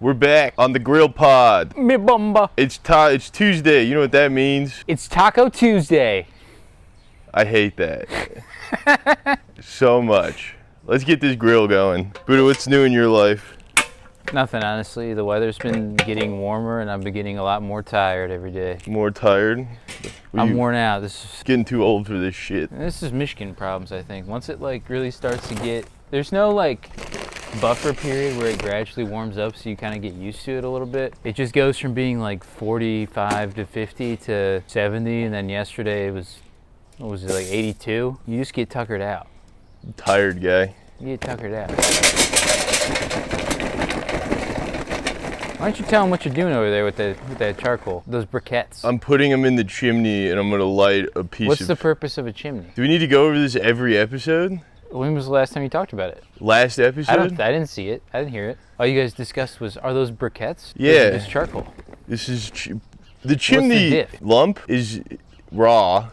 We're back on the Grill Pod. Me bumba. It's Tuesday. You know what that means? It's Taco Tuesday. I hate that so much. Let's get this grill going. Buddha, what's new in your life? Nothing, honestly. The weather's been getting warmer, and I've been getting a lot more tired every day. More tired? I'm worn out. This Getting too old for this shit. is Michigan problems, I think. Once it really starts to get, there's no buffer period where it gradually warms up, so you kind of get used to it a little bit. It just goes from being 45 to 50 to 70, and then yesterday it was, what was it, 82? You just get tuckered out. Tired guy. You get tuckered out. Why don't you tell them what you're doing over there with that charcoal, those briquettes? I'm putting them in the chimney and I'm gonna light a piece What's the purpose of a chimney? Do we need to go over this every episode? When was the last time you talked about it? Last episode? I didn't see it. I didn't hear it. All you guys discussed are those briquettes? Yeah. Or is it just charcoal? This is the chimney diff? lump is raw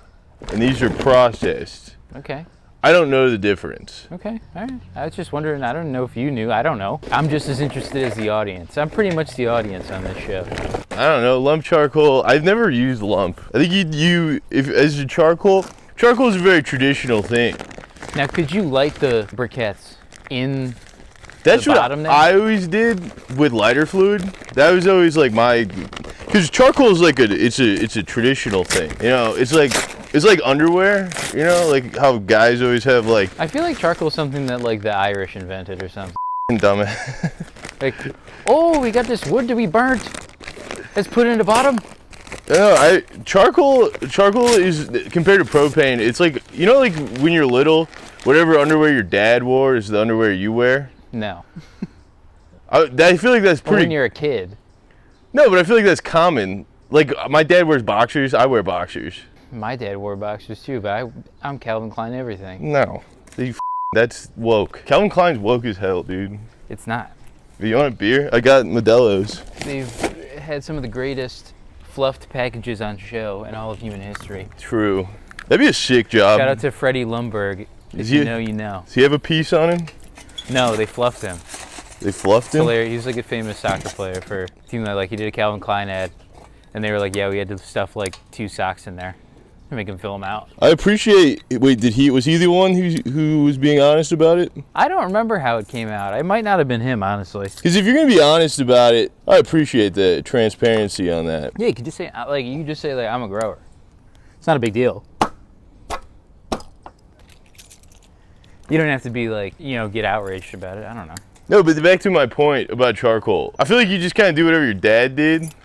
and these are processed. Okay. I don't know the difference. Okay. All right. I was just wondering. I don't know if you knew. I don't know. I'm just as interested as the audience. I'm pretty much the audience on this show. I don't know. Lump charcoal. I've never used lump. I think if as a charcoal is a very traditional thing. Now, could you light the briquettes in That's the what bottom there? I always did with lighter fluid. That was always because charcoal is it's a traditional thing. You know, it's like underwear. You know, like how guys always have I feel like charcoal is something that the Irish invented or something. dumb. Oh, we got this wood to be burnt. Let's put it in the bottom. No, charcoal is compared to propane. It's when you're little, whatever underwear your dad wore is the underwear you wear. No. I feel like that's pretty. When you're a kid. No, but I feel like that's common. Like my dad wears boxers, I wear boxers. My dad wore boxers too, but I'm Calvin Klein everything. No, that's woke. Calvin Klein's woke as hell, dude. It's not. You want a beer? I got Modelo's. They've had some of the greatest fluffed packages on show in all of human history. True. That'd be a sick job. Shout out to Freddie Lumberg. If you know, you know. Does he have a piece on him? No, they fluffed him. They fluffed him? He was a famous soccer player for a team that he did a Calvin Klein ad, and they were yeah, we had to stuff 2 socks in there to make him fill them out. I appreciate. Wait, was he the one who was being honest about it? I don't remember how it came out. It might not have been him, honestly. Because if you're gonna be honest about it, I appreciate the transparency on that. Yeah, you could just say I'm a grower. It's not a big deal. You don't have to be get outraged about it. I don't know. No, but back to my point about charcoal. I feel like you just kind of do whatever your dad did,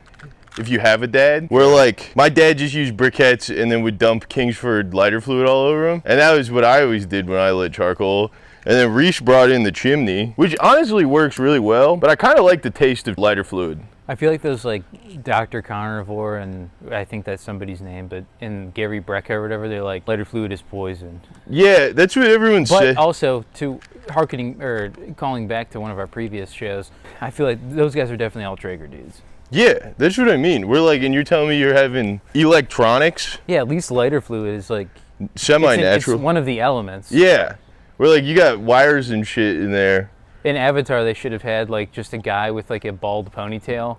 if you have a dad. Where my dad just used briquettes and then would dump Kingsford lighter fluid all over them. And that was what I always did when I lit charcoal. And then Reese brought in the chimney, which honestly works really well, but I kind of like the taste of lighter fluid. I feel like those Dr. Carnivore, and I think that's somebody's name, but in Gary Brecka or whatever, they're lighter fluid is poison. Yeah, that's what everyone says. But also, calling back to one of our previous shows, I feel like those guys are definitely all Traeger dudes. Yeah, that's what I mean. We're and you're telling me you're having electronics? Yeah, at least lighter fluid is semi-natural. It's one of the elements. Yeah, we're you got wires and shit in there. In Avatar, they should have had just a guy with a bald ponytail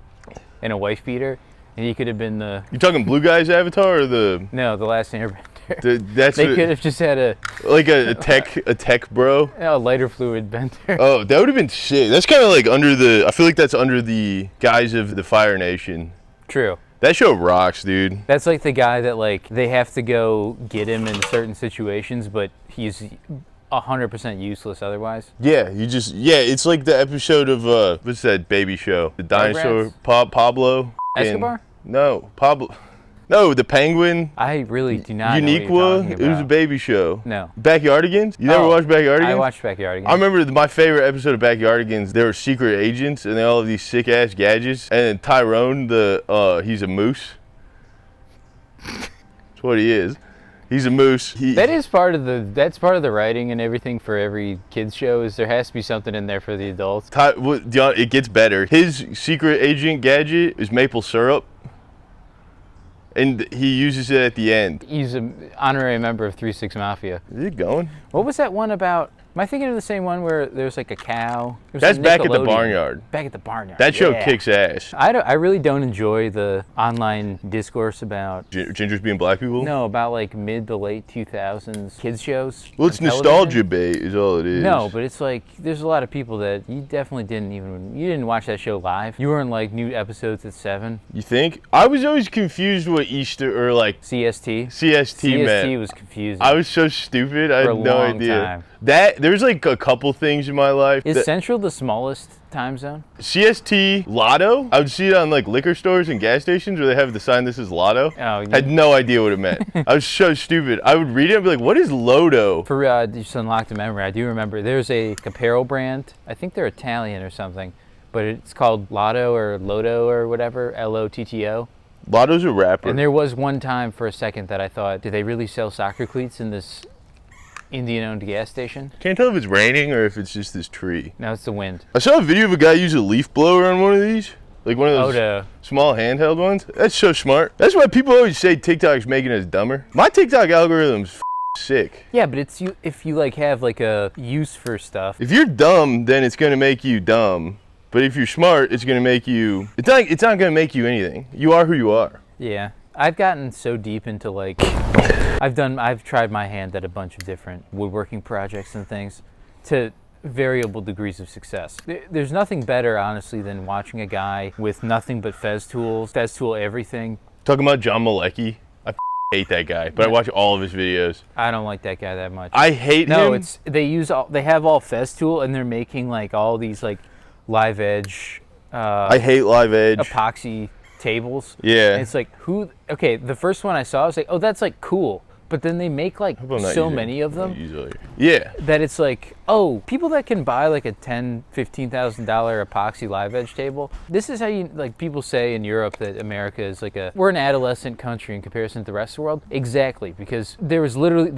and a wife beater, and he could have been the. You talking Blue Guy's Avatar or the? No, the Last Airbender. They could have just had a tech bro. A lighter fluid bender. Oh, that would have been sick. That's kind of under the. I feel like that's under the guise of the Fire Nation. True. That show rocks, dude. That's the guy that they have to go get him in certain situations, but he's 100% useless otherwise. Yeah, it's like the episode of what's that baby show? The dinosaur Pablo. Escobar? No, Pablo. No, the penguin. I really do not know Uniqua. what you're talking about. It was a baby show. No. Backyardigans? You never watched Backyardigans? I watched Backyardigans. I remember my favorite episode of Backyardigans. They were secret agents, and they all have these sick ass gadgets. And then Tyrone, he's a moose. That's what he is. He's a moose. That's part of the writing and everything for every kids show. Is there has to be something in there for the adults. It gets better. His secret agent gadget is maple syrup. And he uses it at the end. He's an honorary member of 3-6 Mafia. Is it going? What was that one about Am I thinking of the same one where there's like a cow? That's Back at the Barnyard. Back at the Barnyard. That show yeah. kicks ass. I really don't enjoy the online discourse about Gingers being black people? no, about like mid to late 2000s kids shows. Well, it's on television. nostalgia bait is all it is. No, but it's like there's a lot of people that you definitely didn't watch that show live. You weren't like new episodes at 7. You think? I was always confused what Easter or like CST. CST meant. CST was confusing. I was so stupid. I For had a no long idea. time. There's like a couple things in my life. Is Central the smallest time zone? CST Lotto? I would see it on like liquor stores and gas stations where they have the sign "This is Lotto." Oh, you- Had no idea what it meant. I was so stupid. I would read it and be like, "What is Lodo?" For just unlocked a memory, I do remember there's a apparel brand. I think they're Italian or something, but it's called Lotto or Lodo or whatever, Lotto. Lotto's a rapper. And there was one time for a second that I thought, do they really sell soccer cleats in this Indian-owned gas station? Can't tell if it's raining or if it's just this tree. No, it's the wind. I saw a video of a guy use a leaf blower on one of these. Like one of those Odo. small handheld ones. That's so smart. That's why people always say TikTok's making us dumber. My TikTok algorithm's sick. Yeah, but it's you if you like have like a use for stuff. If you're dumb, then it's gonna make you dumb. But if you're smart, it's gonna make you. It's not gonna make you anything. You are who you are. Yeah. I've gotten so deep into like I've tried my hand at a bunch of different woodworking projects and things to variable degrees of success. There's nothing better, honestly, than watching a guy with nothing but Fez tools, Fez tool everything. Talking about John Malecki, I hate that guy, but I watch all of his videos. I don't like that guy that much. I hate No, him. they have all Fez tool and they're making like all these like live edge I hate Live Edge. epoxy tables. Yeah. And it's like okay, the first one I saw I was like, "Oh, that's like cool." But then they make like Hope I'm not so using- many of them Usually. Yeah. that it's like, oh, people that can buy like a $10,000-$15,000 epoxy live edge table. This is how you like people say in Europe that America is like we're an adolescent country in comparison to the rest of the world. Exactly, because there's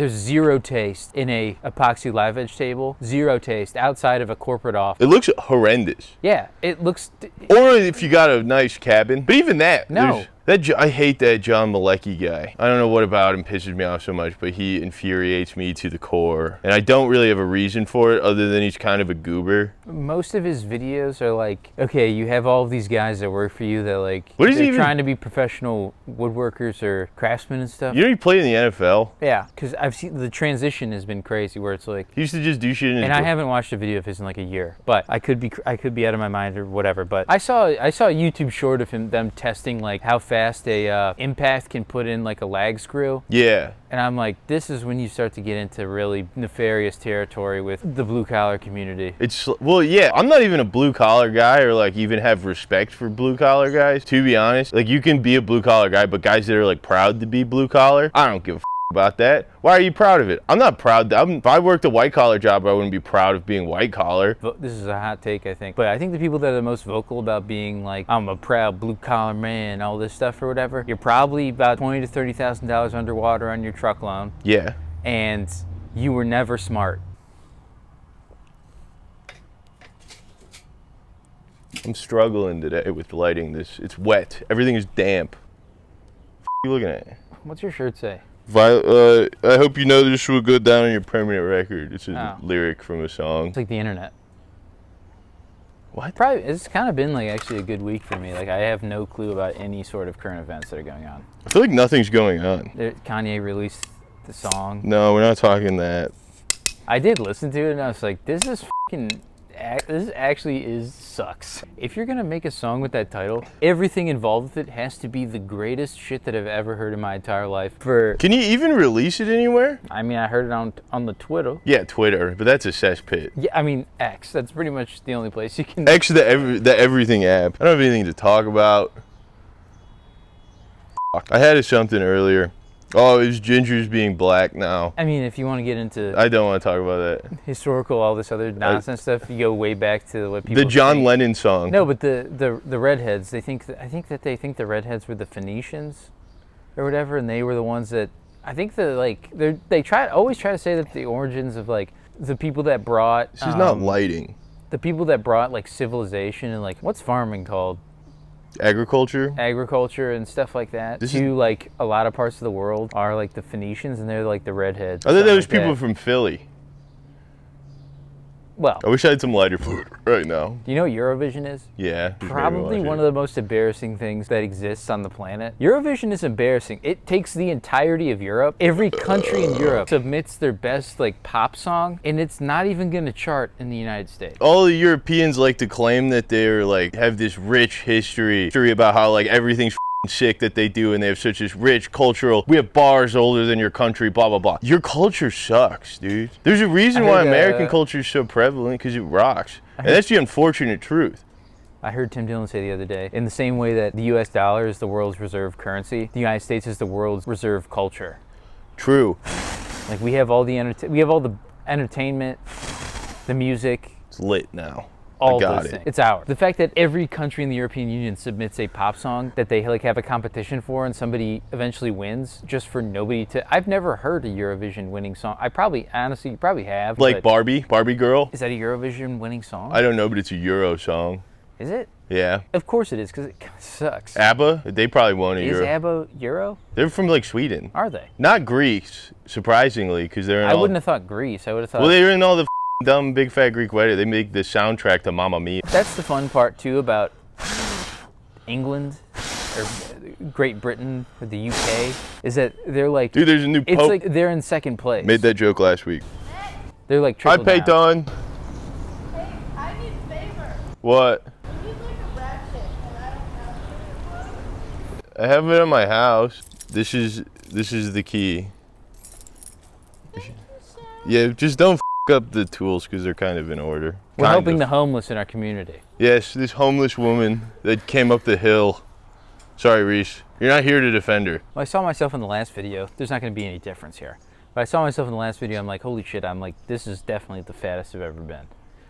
zero taste in a epoxy live edge table, zero taste outside of a corporate office. It looks horrendous. Yeah, it looks. Or if you got a nice cabin. But even that. No. I hate that John Malecki guy. I don't know what about him pisses me off so much, but he infuriates me to the core. And I don't really have a reason for it other than he's kind of a goober. Most of his videos are like, okay, you have all of these guys that work for you that like What is he they're even- trying to be professional woodworkers or craftsmen and stuff. You know he played in the NFL? Yeah, because I've seen the transition has been crazy where it's like, He used to just do shit in his and I haven't watched a video of his in like a year, but I could be out of my mind or whatever. But I saw a YouTube short of them testing like how fast a impact can put in like a lag screw. Yeah. And I'm like, this is when you start to get into really nefarious territory with the blue collar community. Well, yeah, I'm not even a blue collar guy or like even have respect for blue collar guys, to be honest. Like you can be a blue collar guy, but guys that are like proud to be blue collar, I don't give a about that. Why are you proud of it? I'm not proud. If I worked a white collar job, I wouldn't be proud of being white collar. This is a hot take, I think. But I think the people that are the most vocal about being like, I'm a proud blue collar man, all this stuff or whatever, you're probably about $20,000 to $30,000 underwater on your truck loan. Yeah. And you were never smart. I'm struggling today with lighting this. It's wet. Everything is damp. You looking at? What's your shirt say? I hope you know this will go down on your permanent record. It's a Oh. lyric from a song. It's like the internet. What? Probably, it's kind of been like actually a good week for me. Like I have no clue about any sort of current events that are going on. I feel like nothing's going on. Kanye released the song. No, we're not talking that. I did listen to it and I was like, this actually sucks. If you're gonna make a song with that title, everything involved with it has to be the greatest shit that I've ever heard in my entire life. Can you even release it anywhere? I mean, I heard it on the Twitter. Yeah, Twitter, but that's a cesspit. Yeah, I mean X. That's pretty much the only place you can. X, the everything app. I don't have anything to talk about. I had something earlier. Oh, it was Gingers being black now. I mean, if you want to get into I don't want to talk about that. historical, all this other nonsense stuff, you go way back to what people. The John think. Lennon song. No, but the redheads. I think they think the redheads were the Phoenicians, or whatever, and they were the ones that I think they always try to say that the origins of like the people that brought. This is not lighting. The people that brought like civilization and like what's farming called? Agriculture And stuff like that like a lot of parts of the world are like the Phoenicians and they're like the redheads. I thought that was like people from Philly. Well, I wish I had some lighter fluid right now. do you know what Eurovision is? Yeah. Probably one of the most embarrassing things that exists on the planet. Eurovision is embarrassing. It takes the entirety of Europe. Every country in Europe submits their best like pop song, and it's not even going to chart in the United States. All the Europeans like to claim that they're like have this rich history about how like everything's sick that they do, and they have such this rich cultural, we have bars older than your country, blah blah blah. Your culture sucks, dude. There's a reason why American culture is so prevalent, because it rocks, and that's the unfortunate truth. I heard Tim Dillon say the other day, in the same way that the US dollar is the world's reserve currency, the United States is the world's reserve culture. True. Like we have all the entertainment, the music, It's lit now. all I got those it. things. It's ours. The fact that every country in the European Union submits a pop song that they like have a competition for, and somebody eventually wins, just for nobody to. I've never heard a Eurovision winning song. I probably, honestly, you probably have. Like but Barbie Girl. is that a Eurovision winning song? I don't know, but it's a Euro song. Is it? Yeah. Of course it is, because it kind of sucks. ABBA, they probably won a Is Euro. ABBA Euro? They're from like Sweden. Are they? Not Greece, surprisingly, because they're in I all. wouldn't have thought Greece. I would have thought. Well, they were in all the dumb Big Fat Greek Wedding. They make the soundtrack to Mamma Mia. That's the fun part too about England or Great Britain or the UK, is that they're like, Dude, there's a new it's Pope. like they're in second place. Made that joke last week. They're like Hi, triple down. Peyton. Hey, I need a favor. What? I need like a ratchet, and I don't have it. I have it at my house. This is the key. Yeah, just don't up the tools because they're kind of in order. We're Kind helping of. the homeless in our community. Yes, this homeless woman that came up the hill. Sorry, Reese. You're not here to defend her. Well, I saw myself in the last video. There's not going to be any difference here. But I saw myself in the last video. I'm like, holy shit. I'm like, this is definitely the fattest I've ever been.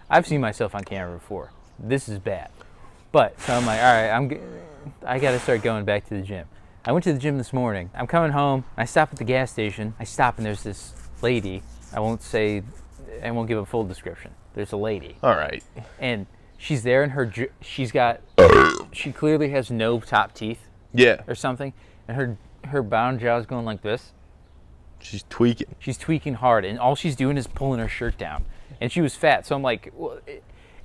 I've seen myself on camera before. This is bad. But, so I'm like, all right, I got to start going back to the gym. I went to the gym this morning. I'm coming home. I stop at the gas station. I stop and there's this lady. I won't give a full description. There's a lady. All right. And she's there in her, she clearly has no top teeth Yeah, or something. And her bottom jaw is going like this. she's tweaking. She's tweaking hard, and all she's doing is pulling her shirt down. And she was fat, so I'm like, well,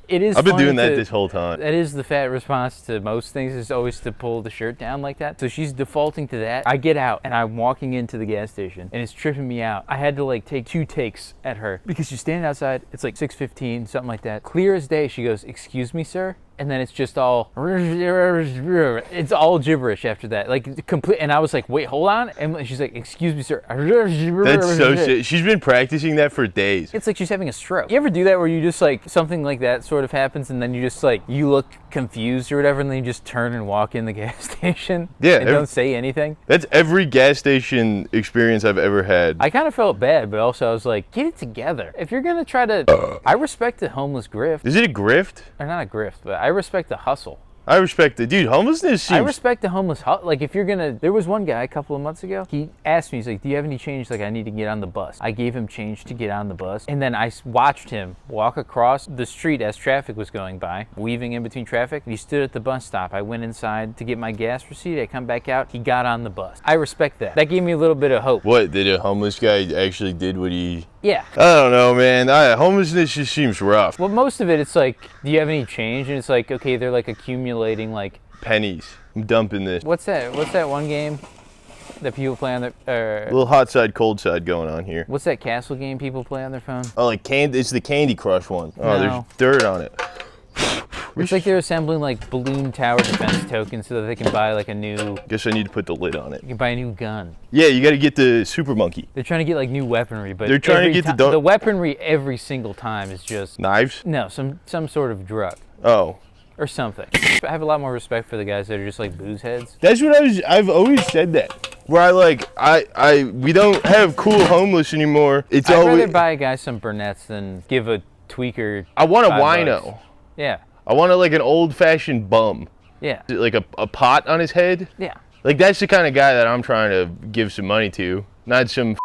it is. I've been funny doing that to- this whole time. That is the fat response to most things, is always to pull the shirt down like that. So she's defaulting to that. I get out, and I'm walking into the gas station, and it's tripping me out. I had to like take 2 takes at her because she's standing outside. It's like 6:15, something like that. Clear as day, she goes, "Excuse me, sir." And then it's just all, it's all gibberish after that, like complete. And I was like, wait, hold on. And she's like, "Excuse me, sir." That's so shit. She's been practicing that for days. It's like she's having a stroke. You ever do that where you just like, something like that sort of happens, and then you just like, you look confused or whatever, and then you just turn and walk in the gas station? Yeah, And don't say anything? That's every gas station experience I've ever had. I kind of felt bad, but also I was like, get it together. If you're gonna try to, I respect the homeless grift. Is it a grift? Or not a grift, but I respect the hustle. I respect it. Dude, homelessness I seems... respect the homeless. Like, if you're gonna, there was one guy a couple of months ago. He asked me, he's like, "Do you have any change? Like, I need to get on the bus." I gave him change to get on the bus, and then I watched him walk across the street as traffic was going by, weaving in between traffic. And he stood at the bus stop. I went inside to get my gas receipt. I come back out. He got on the bus. I respect that. That gave me a little bit of hope. What, did a homeless guy actually did what he... Yeah. I don't know, man. Homelessness just seems rough. Well, most of it, it's like, do you have any change? And it's like, okay, they're like accumulating like, Pennies. I'm dumping this. what's that one game that people play on their, Little hot side, cold side going on here. what's that castle game people play on their phone? Oh, like it's the Candy Crush one. Oh, No. there's dirt on it. It's like they're assembling like balloon tower defense tokens so that they can buy like a new, Guess I need to put the lid on it. you can buy a new gun. Yeah, you got to get the Super Monkey. They're trying to get like new weaponry, but They're trying to every get the ti- dog- the weaponry every single time is just Knives? no some sort of drug Oh. or something. I have a lot more respect for the guys that are just like booze heads. That's what I've always said that. Where we don't have cool homeless anymore. It's I'd always... rather buy a guy some burnettes than give a tweaker. I want a $5. wino. Yeah, I want like an old-fashioned bum. yeah, Like a pot on his head. yeah. Like, that's the kind of guy that I'm trying to give some money to, not some...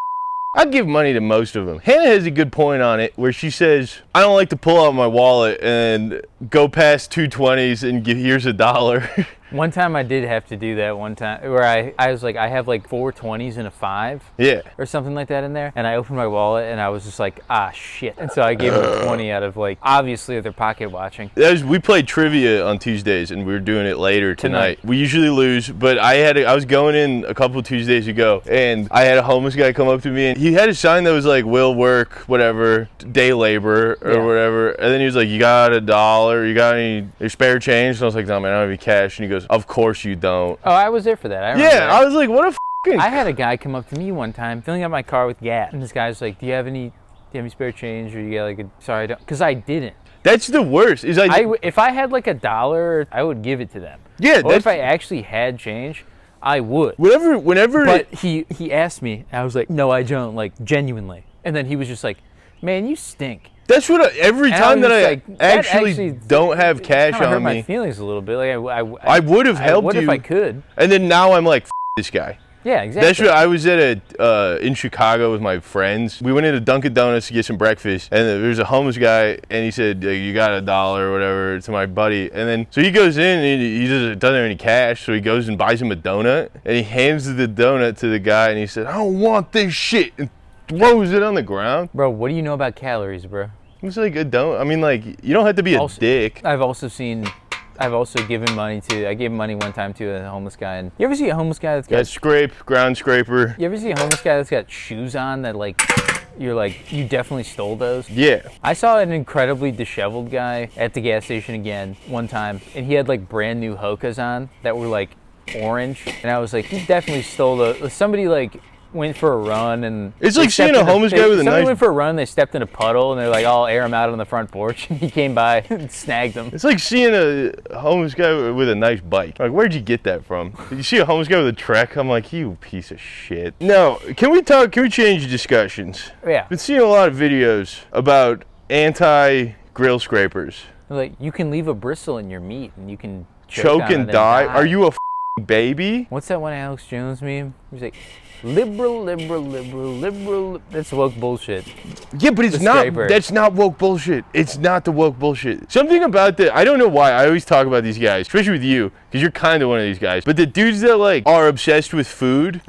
I'd give money to most of them. Hannah has a good point on it where she says, I don't like to pull out my wallet and go past 220s and give, here's $1. One time I did have to do that one time where I was like, I have like 4 20s and a 5 Yeah. or something like that in there. And I opened my wallet and I was just like, ah, shit. And so I gave them a 20 out of like, obviously they're pocket watching. We played trivia on Tuesdays, and we were doing it later tonight. We usually lose, but I was going in a couple of Tuesdays ago, and I had a homeless guy come up to me, and he had a sign that was like, will work, whatever, day labor, or whatever. And then he was like, you got $1? You got any spare change? And I was like, no, man, I don't have any cash. And he goes, of course you don't. Oh, I was there for that. I remember that. I was like, what a fucking... I had a guy come up to me one time filling up my car with gas, and this guy's like, do you have any spare change, or you got like a... Sorry, I don't... Because I didn't. That's the worst. Is if I had like $1, I would give it to them. Yeah, or if I actually had change, I would. Whenever. But he asked me, and I was like, no, I don't, like genuinely. And then he was just like, man, you stink. That's what every time that I actually don't have cash on hurt me. My feelings a little bit. Like I would have helped you. What if I could? And then now I'm like, this guy. Yeah, exactly. That's what I was at in Chicago with my friends. We went into Dunkin' Donuts to get some breakfast, and there's a homeless guy, and he said, you got $1 or whatever to my buddy. And then, so he goes in, and he just doesn't have any cash, so he goes and buys him a donut, and he hands the donut to the guy, and he said, I don't want this shit, and throws it on the ground. Bro, what do you know about calories, bro? It's like a donut. I mean, like, you don't have to be a dick. I've also given money to, I gave money one time to a homeless guy. And you ever see a homeless guy that's got... ground scraper. You ever see a homeless guy that's got shoes on that like, you're like, you definitely stole those? Yeah. I saw an incredibly disheveled guy at the gas station again one time, and he had like brand new Hokas on that were like orange. And I was like, he definitely stole those. Somebody like went for a run, and it's like seeing a homeless guy with a nice... Somebody went for a run, they stepped in a puddle, and they're like, I'll air him out on the front porch, and he came by and snagged him. It's like seeing a homeless guy with a nice bike. Like, where'd you get that from? Did you see a homeless guy with a Trek? I'm like, you piece of shit. No, can we change discussions? Yeah. Been seeing a lot of videos about anti-grill scrapers. Like, you can leave a bristle in your meat, and you can choke and die. Are you a baby? What's that one Alex Jones meme? He's like, liberal. That's woke bullshit. Yeah, but it's not. That's not woke bullshit. It's not the woke bullshit. Something about I don't know why I always talk about these guys, especially with you, because you're kind of one of these guys. But the dudes that like are obsessed with food,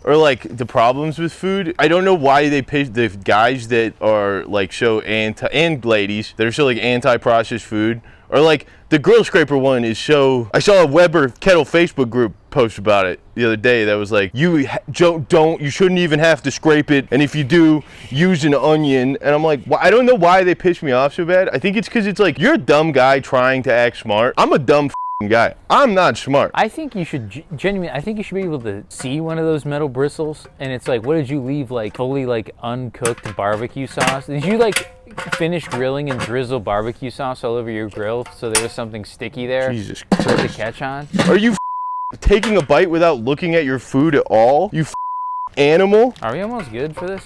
or like the problems with food, I don't know why they pick the guys that are like so and ladies that are so like anti-processed food. Or like the grill scraper one is so... I saw a Weber Kettle Facebook group post about it the other day that was like, you shouldn't even have to scrape it, and if you do, use an onion. And I'm like, well, I don't know why they piss me off so bad. I think it's because it's like, you're a dumb guy trying to act smart. I'm a dumb guy. I'm not smart. I think you should I think you should be able to see one of those metal bristles, and it's like, what did you leave, like fully like uncooked barbecue sauce? Did you like finish grilling and drizzle barbecue sauce all over your grill so there was something sticky there? Jesus Christ. To catch on? Are you taking a bite without looking at your food at all? You animal? Are we almost good for this?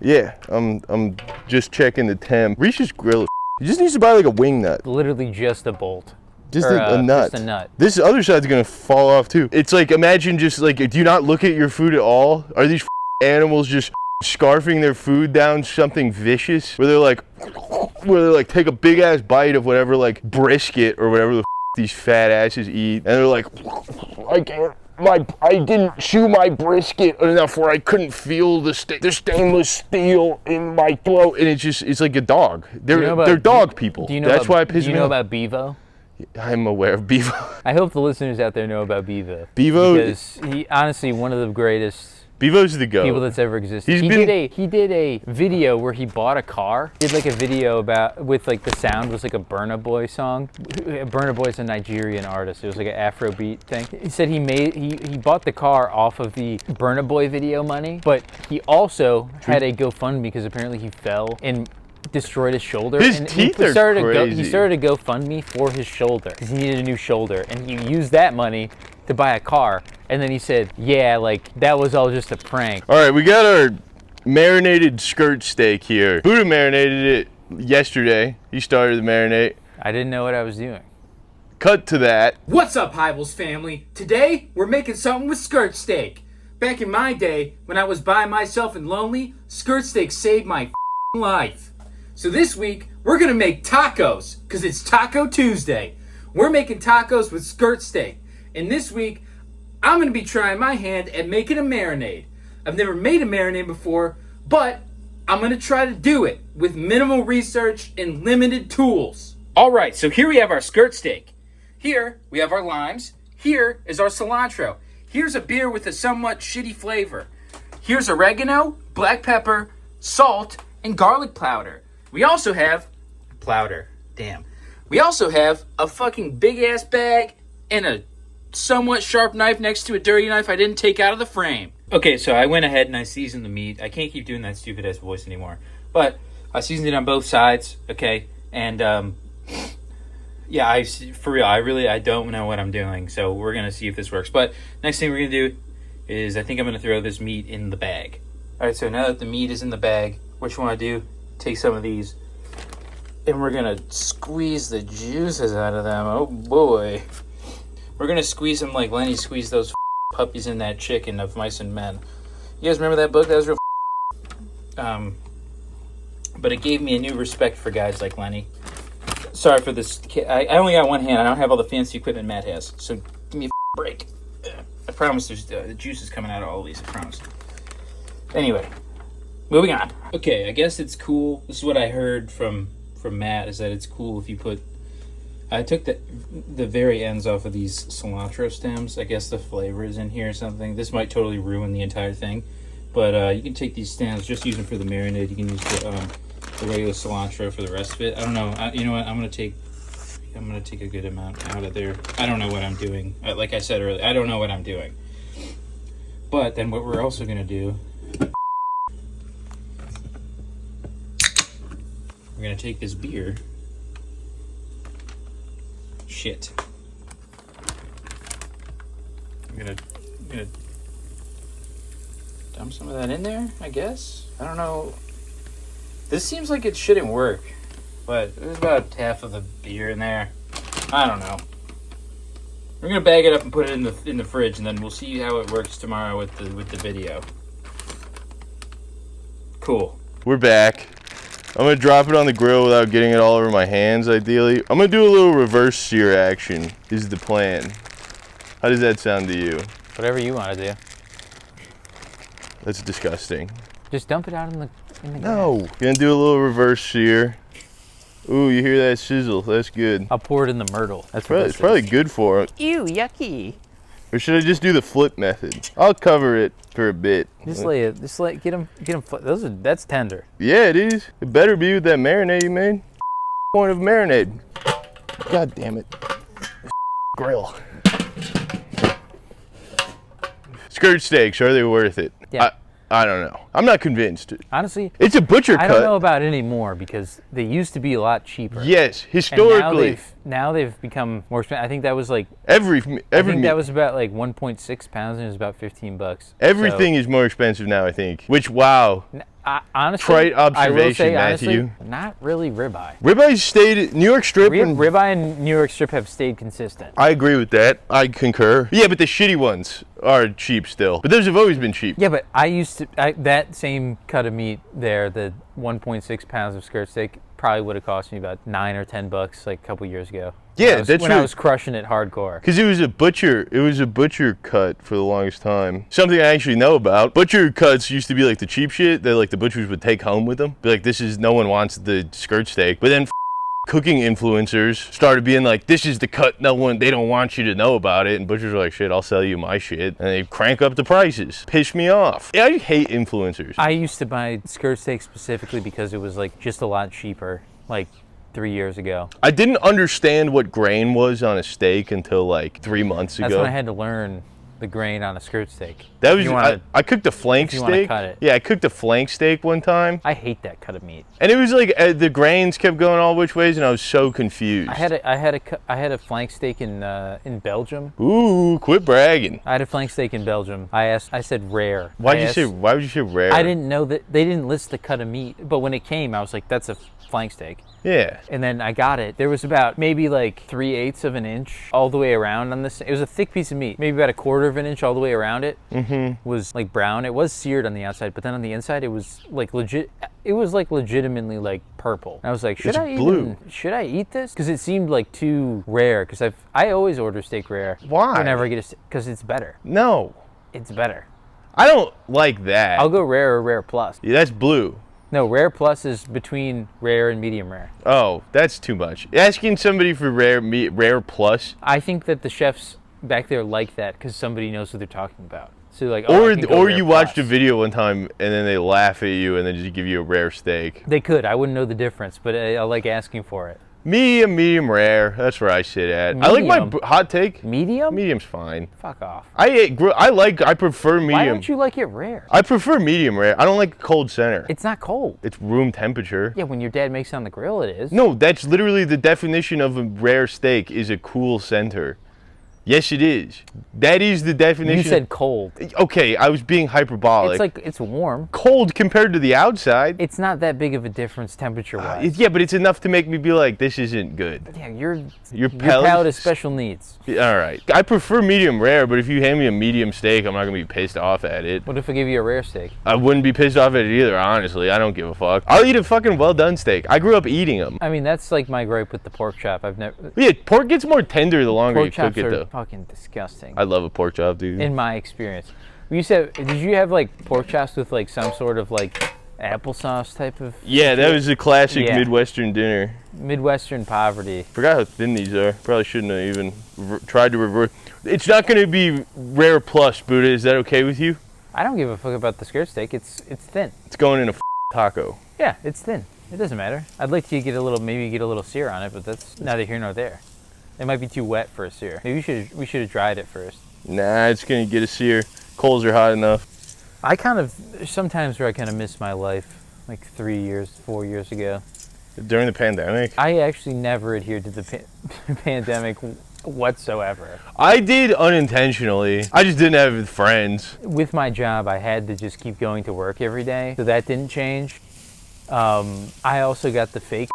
Yeah, I'm just checking the temp. Reese's grill. He just needs to buy like a wing nut. Literally just a bolt. Just a nut. Just a nut. This other side's gonna fall off too. It's like, imagine just like, do you not look at your food at all? Are these animals just scarfing their food down something vicious? Where they like take a big ass bite of whatever, like brisket or whatever the these fat asses eat, and they're like, I didn't chew my brisket enough where I couldn't feel the stainless steel in my throat, and it's like a dog. They're dog people. That's why it pisses me off. Do you know about Bevo? I'm aware of Bevo. I hope the listeners out there know about Bevo. Bevo, because he honestly one of the greatest Bevo's the GOAT. People that's ever existed. He did a video where he bought a car. He did like a video with like the sound was like a Burna Boy song. Burna Boy is a Nigerian artist. It was like an Afrobeat thing. He said he bought the car off of the Burna Boy video money, but he also had a GoFundMe because apparently he fell and destroyed his shoulder. His teeth are crazy. He started a GoFundMe for his shoulder because he needed a new shoulder, and he used that money to buy a car. And then he said, yeah, like that was all just a prank. All right, we got our marinated skirt steak here. Buddha marinated it yesterday. He started the marinade. I didn't know what I was doing. Cut to that. What's up, Hybels family? Today, we're making something with skirt steak. Back in my day, when I was by myself and lonely, skirt steak saved my life. So this week, we're gonna make tacos, because it's Taco Tuesday. we're making tacos with skirt steak. And this week, I'm going to be trying my hand at making a marinade. I've never made a marinade before, but I'm going to try to do it with minimal research and limited tools. Alright, so here we have our skirt steak. Here we have our limes. Here is our cilantro. Here's a beer with a somewhat shitty flavor. Here's oregano, black pepper, salt, and garlic powder. We also have We also have a fucking big ass bag and a somewhat sharp knife next to a dirty knife I didn't take out of the frame. Okay, so I went ahead and I seasoned the meat. I can't keep doing that stupid ass voice anymore. But I seasoned it on both sides, okay? And yeah, for real, I don't know what I'm doing. So we're going to see if this works. But next thing we're going to do is I think I'm going to throw this meat in the bag. All right, so now that the meat is in the bag, what you want to do, take some of these, and we're going to squeeze the juices out of them. Oh, boy. We're going to squeeze them like Lenny squeezed those puppies in that chicken of Mice and Men. You guys remember that book? That was real but it gave me a new respect for guys like Lenny. Sorry for this. I only got one hand. I don't have all the fancy equipment Matt has. So give me a break. I promise there's the juice is coming out of all these. I promise. Anyway, moving on. Okay, I guess it's cool. This is what I heard from Matt, is that it's cool if you put... I took the very ends off of these cilantro stems. I guess the flavor is in here or something. This might totally ruin the entire thing. But you can take these stems, just use them for the marinade. You can use the regular cilantro for the rest of it. I don't know. You know what? I'm gonna take a good amount out of there. I don't know what I'm doing. Like I said earlier, I don't know what I'm doing. But then what we're also gonna do, we're gonna take this beer. Shit. I'm gonna dump some of that in there, I guess. I don't know. This seems like it shouldn't work, but there's about half of the beer in there. I don't know. We're gonna bag it up and put it in the fridge, and then we'll see how it works tomorrow with the video. Cool. We're back. I'm gonna drop it on the grill without getting it all over my hands, ideally. I'm gonna do a little reverse sear action, is the plan. How does that sound to you? Whatever you want to do. That's disgusting. Just dump it out in the No. grass. Gonna do a little reverse sear. Ooh, you hear that sizzle? That's good. I'll pour it in the myrtle. That's what It's probably good for it. Ew, yucky. Or should I just do the flip method? I'll cover it for a bit. Just get them. That's tender. Yeah, it is. It better be with that marinade you made. Point of marinade. God damn it. Grill. Skirt steaks, are they worth it? Yeah. I don't know. I'm not convinced. Honestly, It's a butcher cut. I don't know about it anymore because they used to be a lot cheaper. Yes, And historically. now they've become more expensive. I think that was like Every that was about like 1.6 pounds and it was about $15. everything is more expensive now, I think. Which, wow. Honestly, Trite I will observation, say, Matthew. honestly, not really ribeye. Ribeye stayed, New York strip. Ribeye and New York strip have stayed consistent. I agree with that. I concur. Yeah, but the shitty ones are cheap still. But those have always been cheap. Yeah, but that same cut of meat there, the 1.6 pounds of skirt steak, probably would have cost me about $9 or $10 like a couple years ago. Yeah, when I was crushing it hardcore. Because it was a butcher cut for the longest time. Something I actually know about. Butcher cuts used to be like the cheap shit that like the butchers would take home with them. Be like, no one wants the skirt steak. But then cooking influencers started being like, this is the cut they don't want you to know about it. And butchers are like, shit, I'll sell you my shit. And they crank up the prices. Piss me off. Yeah, I hate influencers. I used to buy skirt steak specifically because it was like just a lot cheaper. Like 3 years ago. I didn't understand what grain was on a steak until like 3 months ago. That's when I had to learn the grain on a skirt steak. That was I cooked a flank if you wanna steak. cut it. Yeah, I cooked a flank steak one time, I hate that cut of meat. and it was like the grains kept going all which ways, and I was so confused. I had a flank steak in Belgium. Ooh, quit bragging. I had a flank steak in Belgium. I said rare. Why would you say rare? I didn't know that they didn't list the cut of meat, but when it came, I was like, that's a flank steak. Yeah. And then I got it. There was about maybe like 3/8 of an inch all the way around on this. It was a thick piece of meat, maybe about 1/4 of an inch all the way around it. Was like brown. It was seared on the outside, but then on the inside it was like legit. It was like legitimately like purple. And I was like, It's blue. should I eat this? Because it seemed like too rare. Because I always order steak rare. Why? Whenever I get a steak, because it's better. No. It's better. I don't like that. I'll go rare or rare plus. Yeah, that's blue. No, rare plus is between rare and medium rare. Oh, that's too much. Asking somebody for rare plus, I think that the chefs back there like that because somebody knows what they're talking about. So like, oh, I can go or rare you watched a plus. video one time and then they laugh at you and then just give you a rare steak. They could. I wouldn't know the difference, but I like asking for it. Medium rare. That's where I sit at. I like my Medium. hot take. Medium? Medium's fine. Fuck off. I prefer medium. Why don't you like it rare? I prefer medium rare. I don't like cold center. It's not cold. It's room temperature. Yeah, when your dad makes it on the grill, it is. No, that's literally the definition of a rare steak is a cool center. Yes, it is. That is the definition. You said cold. Okay, I was being hyperbolic. It's like, it's warm. Cold compared to the outside. It's not that big of a difference temperature-wise. Yeah, but it's enough to make me be like, this isn't good. Yeah, your palate- palate is special needs. All right. I prefer medium rare, but if you hand me a medium steak, I'm not going to be pissed off at it. What if I give you a rare steak? I wouldn't be pissed off at it either, honestly. I don't give a fuck. I'll eat a fucking well-done steak. I grew up eating them. I mean, that's like my gripe with the pork chop. I've never. Yeah, pork gets more tender the longer Pork you chops cook it, are though. fucking disgusting. I love a pork chop, dude. In my experience, you said, did you have like pork chops with like some sort of like applesauce type of? Yeah, that was a classic Yeah. Midwestern dinner. Midwestern poverty. Forgot how thin these are. Probably shouldn't have even tried to reverse. It's not going to be rare plus, Buddha. Is that okay with you? I don't give a fuck about the skirt steak. It's thin. It's going in a taco. Yeah, it's thin. It doesn't matter. I'd like to get a little, maybe get a little sear on it, but that's neither here nor there. It might be too wet for a sear. Maybe we should have dried it first. Nah, it's going to get a sear. Coals are hot enough. There's sometimes where I kind of miss my life, like 4 years ago. During the pandemic? I actually never adhered to the pandemic whatsoever. I did unintentionally. I just didn't have friends. With my job, I had to just keep going to work every day, so that didn't change. I also got the fake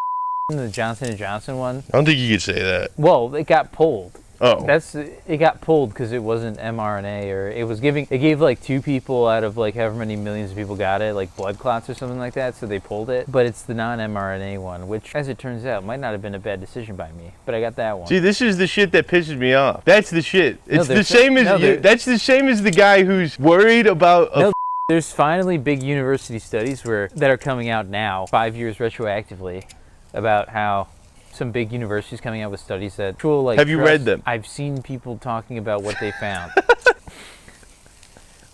the Johnson & Johnson one. I don't think you could say that. Well, it got pulled. Oh. It got pulled because it wasn't mRNA, or it gave like 2 people out of like however many millions of people got it, like blood clots or something like that, so they pulled it. But it's the non-mRNA one, which as it turns out might not have been a bad decision by me, but I got that one. See, this is the shit that pisses me off. That's the shit. It's No, the same as that's the same as the guy who's worried about a No, there's finally big university studies that are coming out now, 5 years retroactively, about how some big universities coming out with studies that actual like. Have you read them? I've seen people talking about what they found.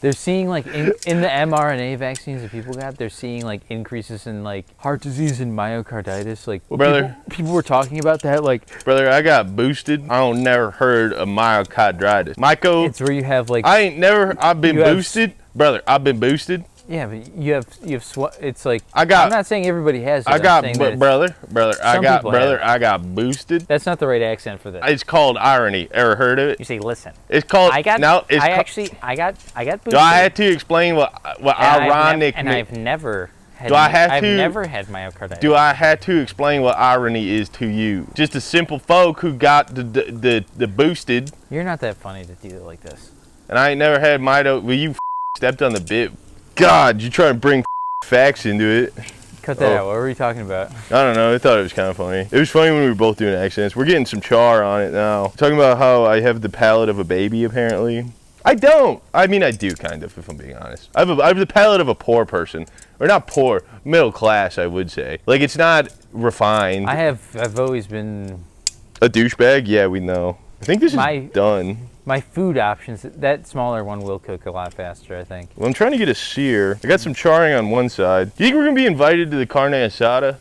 They're seeing like in the mRNA vaccines that people got, they're seeing like increases in like heart disease and myocarditis. Like Brother. people were talking about that. Like Brother, I got boosted. I don't never heard of myocarditis. Myco, it's where you have like I've been You have- boosted. Brother, I've been boosted. yeah, but you have it's like I got- I'm not saying everybody has it. I I'm got, saying that brother, some people have. I got boosted. that's not the right accent for this. It's called irony. Ever heard of You it? say, listen. It's called, I got it's I got boosted. do I have to explain what ironic, I've never had Do I have I've to- never had myocarditis. do I have to explain what irony is to you? Just a simple folk who got the boosted, You're not that funny to do it like this. and I ain't never had mito. Well, you stepped on the bit. God, you trying to bring facts into it. Cut that Oh. out. What were we talking about? I don't know. I thought it was kind of funny. It was funny when we were both doing accents. We're getting some char on it now. Talking about how I have the palate of a baby, apparently. I don't. I mean, I do, kind of, if I'm being honest. I have the palate of a poor person. Or not poor, middle class, I would say. Like, it's not refined. I've always been A douchebag? Yeah, we know. I think this is My- done. my food options. That smaller one will cook a lot faster, I think. Well, I'm trying to get a sear. I got some charring on one side. Do you think we're going to be invited to the carne asada?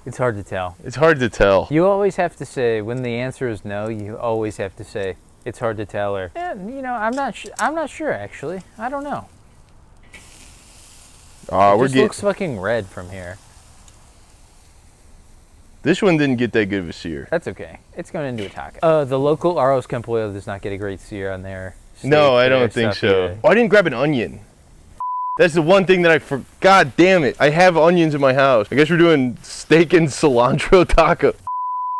It's hard to tell. It's hard to tell. You always have to say when the answer is no. You always have to say it's hard to tell, or you know, I'm not sure actually. I don't know. We're It just getting. looks fucking red from here. This one didn't get that good of a sear. That's okay. It's going into a taco. The local Arroz Campoyo does not get a great sear on their steak No, I or don't think stuff so. either. Oh, I didn't grab an onion. That's the one thing that I forgot. God damn it. I have onions in my house. I guess we're doing steak and cilantro taco.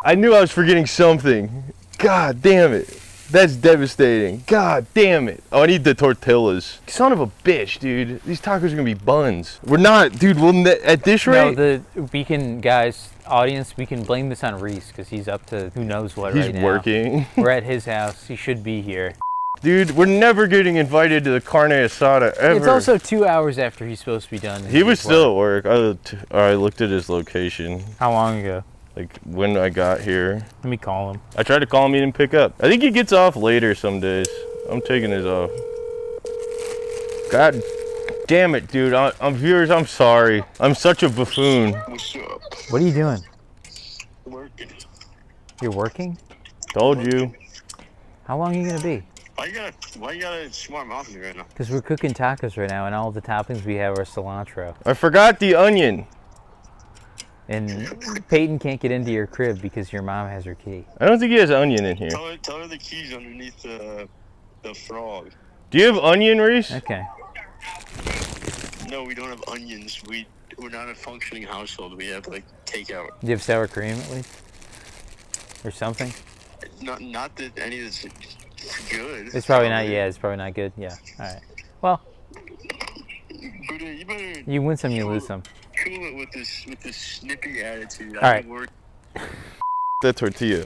I knew I was forgetting something. God damn it. That's devastating. God damn it. Oh, I need the tortillas. Son of a bitch, dude. These tacos are gonna be buns. We're not, dude. At this rate, No, we can, guys, audience, we can blame this on Reese because he's up to who knows what he's right now. working. We're at his house. He should be here. Dude, we're never getting invited to the carne asada ever. It's also 2 hours after he's supposed to be done. He was still at work. I looked at his location, How long ago? like when I got here. Let me call him. I tried to call him, he didn't pick up. I think he gets off later some days. I'm taking his off. God damn it, dude. I'm viewers, I'm sorry. I'm such a buffoon. What's up? What are you doing? Working. You're working? Told you. How long are you gonna be? Why you got a smart mouth on me right now? Because we're cooking tacos right now, and all the toppings we have are cilantro. I forgot the onion. And Peyton can't get into your crib because your mom has her key. I don't think he has onion in here. Tell her the keys underneath the frog. Do you have onion, Reese? Okay. No, we don't have onions. We're not a functioning household. We have like takeout. Do you have sour cream at least? Or something? Not that any of this is good. It's probably not, yeah, it's probably not good. Yeah, alright. Well, But you better you win some, you lose some. cool it with this snippy attitude. All right. That tortilla.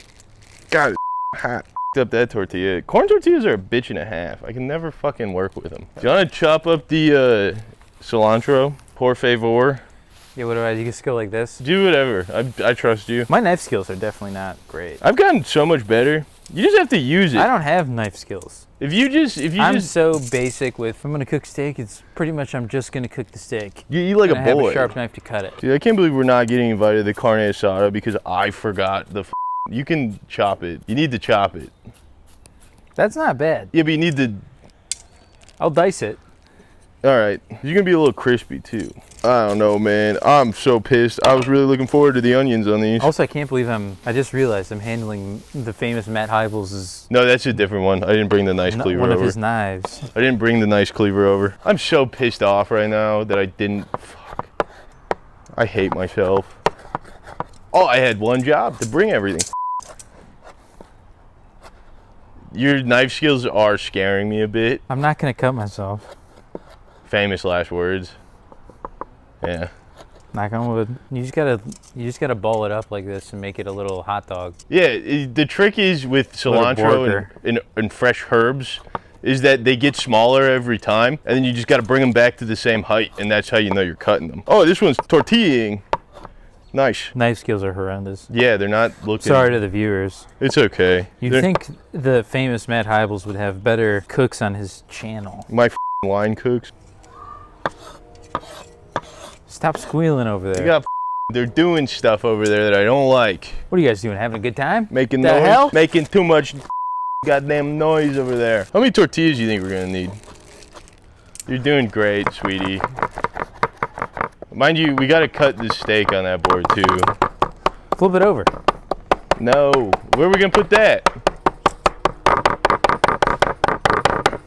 God, hot. Up that tortilla. Corn tortillas are a bitch and a half. I can never fucking work with them. Do you want to chop up the cilantro? Por favor. Yeah, what do you just go like this? Do whatever. I trust you. My knife skills are definitely not great. I've gotten so much better. You just have to use it. I don't have knife skills. If you I'm just so basic with, if I'm gonna cook steak, it's pretty much I'm just gonna cook the steak. you eat like And a I have boy. a sharp knife to cut it. Dude, I can't believe we're not getting invited to the carne asada because I forgot the. You can chop it. You need to chop it. That's not bad. Yeah, but you need to. I'll dice it. All right, you're gonna be a little crispy too. I don't know, man. I'm so pissed. I was really looking forward to the onions on these. Also, I can't believe I just realized I'm handling the famous Matt Heibels' No, that's a different one. I didn't bring the nice cleaver one of over. his knives. I didn't bring the nice cleaver over. I'm so pissed off right now that I didn't. Fuck. I hate myself. Oh, I had one job to bring everything. Your knife skills are scaring me a bit. I'm not gonna cut myself. Famous last words. Yeah. Knock on wood. You just gotta ball it up like this and make it a little hot dog. Yeah, the trick is with cilantro and fresh herbs is that they get smaller every time, and then you just got to bring them back to the same height, and that's how you know you're cutting them. Oh, this one's tortillaing. Nice. Knife skills are horrendous. Yeah, they're not looking. Sorry to the viewers. It's okay. You'd think the famous Matt Heibels would have better cooks on his channel. My line cooks. Stop squealing over there. They got they're doing stuff over there that I don't like. What are you guys doing? Having a good time? Making The noise, hell? making too much goddamn noise over there. How many tortillas do you think we're gonna need? You're doing great, sweetie. Mind you, we gotta cut this steak on that board too. Flip it over. No, where are we gonna put that?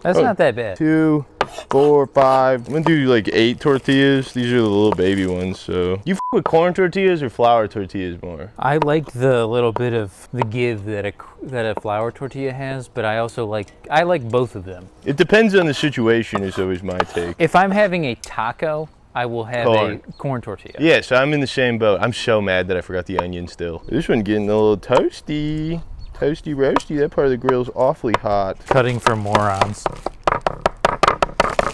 That's not that bad. 2, 4, 5. I'm gonna do like 8 tortillas. These are the little baby ones. So you with corn tortillas or flour tortillas more? I like the little bit of the give that a flour tortilla has, but I also like both of them. It depends on the situation. Is always my take. If I'm having a taco, I will have Corn. a corn tortilla. Yeah, so I'm in the same boat. I'm so mad that I forgot the onion still. This one getting a little toasty. Toasty roasty. That part of the grill's awfully hot. Cutting for morons.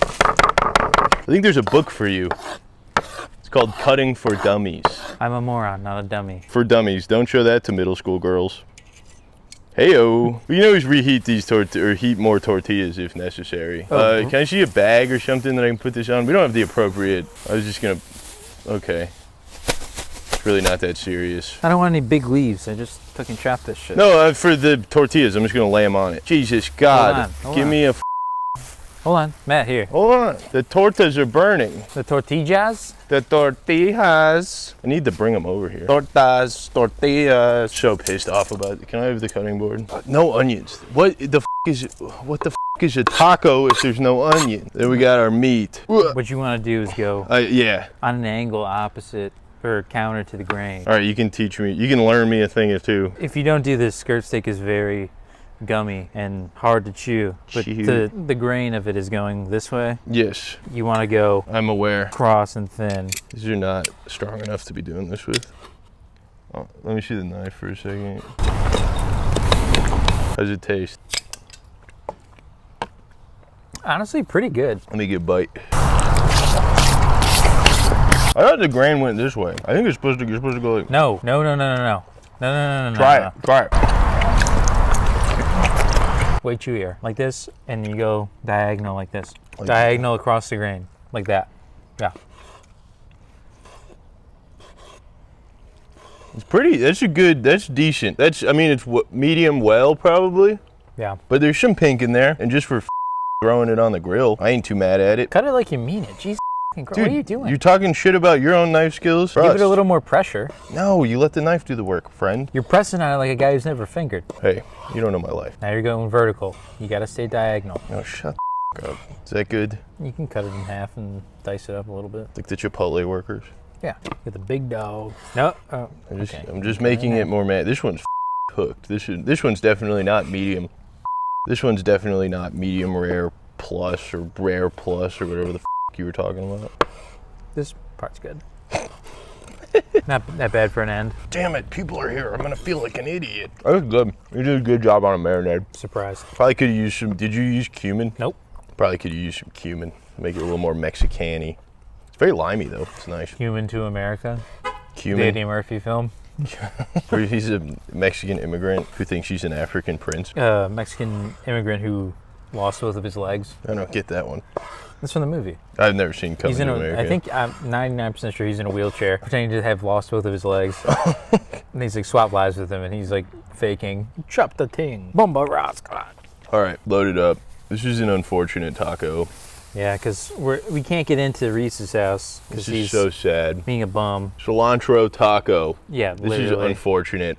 I think there's a book for you. It's called Cutting for Dummies. I'm a moron, not a dummy. For dummies. Don't show that to middle school girls. Heyo. You can always reheat these heat more tortillas if necessary. Oh. Can I see a bag or something that I can put this on? We don't have the appropriate. I was just gonna. Okay. It's really not that serious. I don't want any big leaves. I just fucking chop this shit. No, for the tortillas, I'm just gonna lay them on it. Jesus God. Hold Give on. me a. Hold on, Matt, here. Hold on. The tortas are burning. The tortillas? The tortillas. I need to bring them over here. Tortillas. So pissed off about it. Can I have the cutting board? No onions. What the is a taco if there's no onion? Then we got our meat. What you want to do is go Yeah. on an angle opposite or counter to the grain. All right, you can teach me. You can learn me a thing or two. If you don't do this, skirt steak is very, gummy and hard to chew. But Chew. the grain of it is going this way. Yes, You want to go I'm aware. cross and thin. These are not strong enough to be doing this with. Oh, let me see the knife for a second. How's it taste? Honestly, pretty good. Let me get a bite. I thought the grain went this way. I think you're supposed to go like. No. Try it. Try it. Way chewier. Like this, and you go diagonal like this. Like Diagonal across the grain. Like that. Yeah. It's pretty. That's a good. That's decent. I mean, it's medium well probably, Yeah. but there's some pink in there, and just for throwing it on the grill, I ain't too mad at it. Cut it like you mean it. Jeez, Dude, what are you doing? You're talking shit about your own knife skills. Give it a little more pressure. No, you let the knife do the work, friend. You're pressing on it like a guy who's never fingered. Hey, you don't know my life. Now you're going vertical. You gotta stay diagonal. No, shut the up. Is that good? You can cut it in half and dice it up a little bit. Like the Chipotle workers. Yeah. Get the big dog. No. Oh, okay. I'm just making it more mad. This one's hooked. This one's definitely not medium. This one's definitely not medium rare plus or rare plus or whatever the you were talking about. This part's good. Not that bad for an end. Damn it, people are here. I'm gonna feel like an idiot. That was good. You did a good job on a marinade. Surprise. Probably could have used some. Did you use cumin? Nope. Probably could have used some cumin. Make it a little more Mexican-y. It's very limey though. It's nice. Human to America. The Cumin. Eddie Murphy film. Where he's a Mexican immigrant who thinks he's an African prince. Mexican immigrant who lost both of his legs. I don't get that one. That's from the movie. I've never seen Coming He's in to a, America. I think I'm 99% sure he's in a wheelchair, pretending to have lost both of his legs. And he's like swap lives with him, and he's like faking. Chop the ting. Bomba rascal. All right, load it up. This is an unfortunate taco. Yeah, because we can't get into Reese's house because This is he's so sad. being a bum. Cilantro taco. Yeah, This literally. is unfortunate.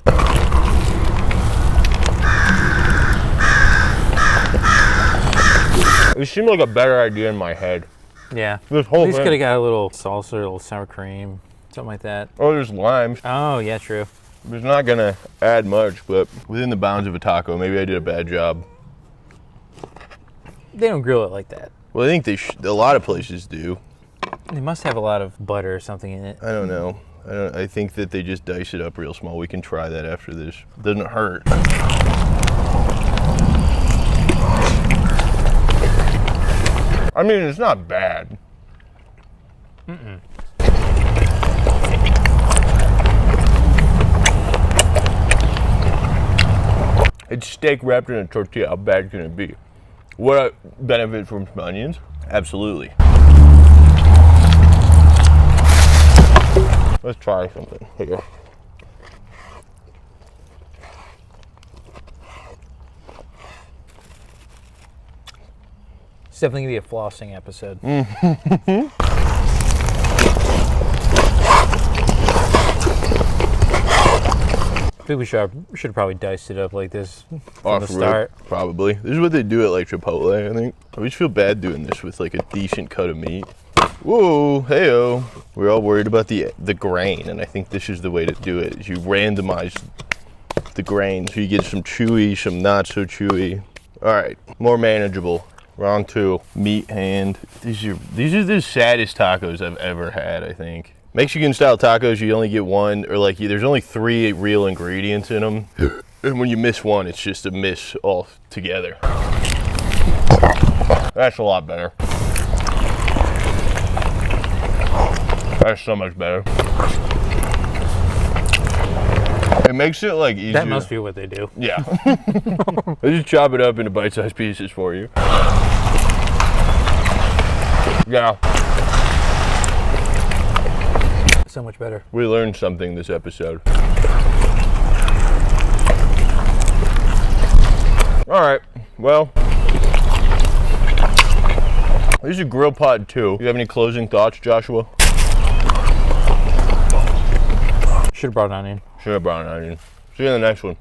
It seemed like a better idea in my head. Yeah. This At whole least thing. could have got a little salsa, a little sour cream, something like that. Oh, there's limes. Oh, yeah, true. It's not gonna add much, but within the bounds of a taco, maybe I did a bad job. They don't grill it like that. Well, I think a lot of places do. They must have a lot of butter or something in it. I don't know. I think that they just dice it up real small. We can try that after this. Doesn't hurt. I mean, it's not bad. It's steak wrapped in a tortilla. How bad can it be? Would I benefit from some onions? Absolutely. Let's try something here. It's definitely going to be a flossing episode. I think we should have probably diced it up like this from the Off rip, start. probably. This is what they do at like Chipotle, I think. I always feel bad doing this with like a decent cut of meat. Whoa, heyo. We're all worried about the grain, and I think this is the way to do it. Is you randomize the grain so you get some chewy, some not so chewy. All right, more manageable. Round two, meat hand. These are the saddest tacos I've ever had, I think. Mexican style tacos, you only get one, or like there's only 3 real ingredients in them. And when you miss one, it's just a miss altogether. That's a lot better. That's so much better. It makes it like easier. That must be what they do. Yeah. I just chop it up into bite-sized pieces for you. Yeah. So much better. We learned something this episode. All right, well, this is Grill Pod 2. You have any closing thoughts, Joshua? Should have brought an onion. Should have brought an onion. See you in the next one.